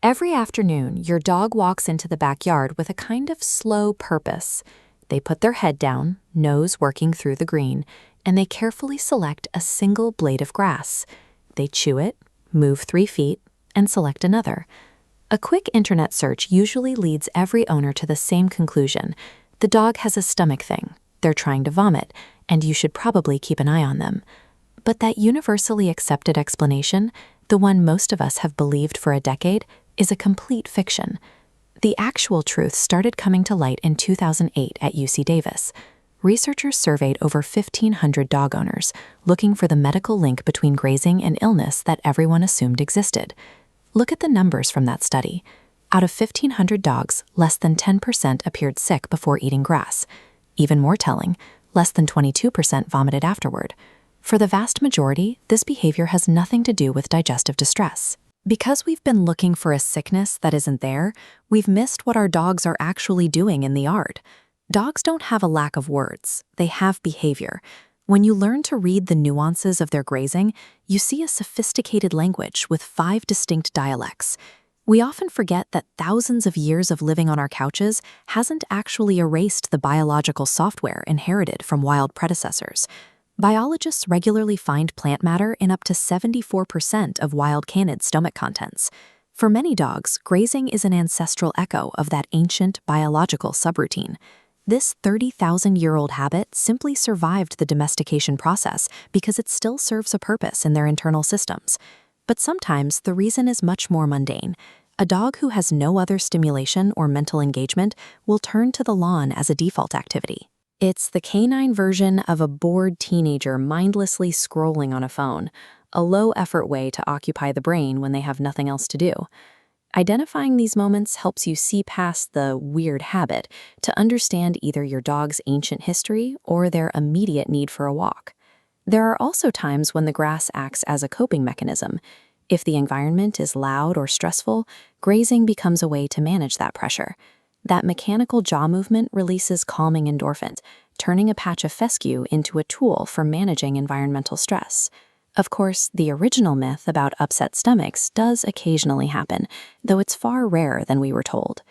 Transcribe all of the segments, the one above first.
Every afternoon, your dog walks into the backyard with a kind of slow purpose. They put their head down, nose working through the green, and they carefully select a single blade of grass. They chew it, move 3 feet, and select another. A quick internet search usually leads every owner to the same conclusion. The dog has a stomach thing. They're trying to vomit, and you should probably keep an eye on them. But that universally accepted explanation, the one most of us have believed for a decade, is a complete fiction. The actual truth started coming to light in 2008 at UC Davis. Researchers surveyed over 1,500 dog owners, looking for the medical link between grazing and illness that everyone assumed existed. Look at the numbers from that study. Out of 1,500 dogs, less than 10% appeared sick before eating grass. Even more telling, less than 22% vomited afterward. For the vast majority, this behavior has nothing to do with digestive distress. Because we've been looking for a sickness that isn't there, we've missed what our dogs are actually doing in the yard. Dogs don't have a lack of words, they have behavior. When you learn to read the nuances of their grazing, you see a sophisticated language with 5 distinct dialects. We often forget that thousands of years of living on our couches hasn't actually erased the biological software inherited from wild predecessors. Biologists regularly find plant matter in up to 74% of wild canids' stomach contents. For many dogs, grazing is an ancestral echo of that ancient biological subroutine. This 30,000-year-old habit simply survived the domestication process because it still serves a purpose in their internal systems. But sometimes the reason is much more mundane. A dog who has no other stimulation or mental engagement will turn to the lawn as a default activity. It's the canine version of a bored teenager mindlessly scrolling on a phone, a low-effort way to occupy the brain when they have nothing else to do. Identifying these moments helps you see past the weird habit to understand either your dog's ancient history or their immediate need for a walk. There are also times when the grass acts as a coping mechanism. If the environment is loud or stressful, grazing becomes a way to manage that pressure. That mechanical jaw movement releases calming endorphins, turning a patch of fescue into a tool for managing environmental stress. Of course, the original myth about upset stomachs does occasionally happen, though it's far rarer than we were told.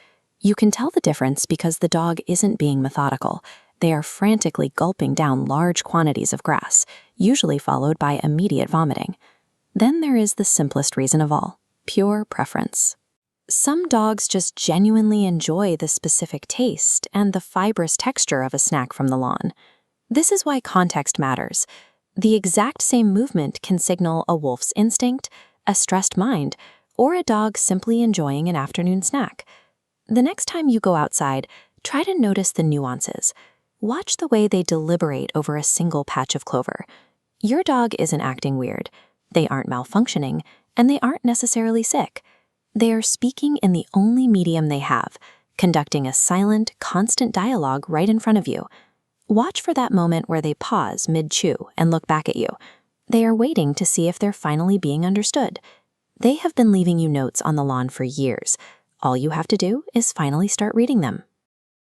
You can tell the difference because the dog isn't being methodical. They are frantically gulping down large quantities of grass, usually followed by immediate vomiting. Then there is the simplest reason of all, pure preference. Some dogs just genuinely enjoy the specific taste and the fibrous texture of a snack from the lawn. This is why context matters. The exact same movement can signal a wolf's instinct, a stressed mind, or a dog simply enjoying an afternoon snack. The next time you go outside, try to notice the nuances. Watch the way they deliberate over a single patch of clover. Your dog isn't acting weird. They aren't malfunctioning, and they aren't necessarily sick. They are speaking in the only medium they have, conducting a silent, constant dialogue right in front of you. Watch for that moment where they pause mid-chew and look back at you. They are waiting to see if they're finally being understood. They have been leaving you notes on the lawn for years. All you have to do is finally start reading them.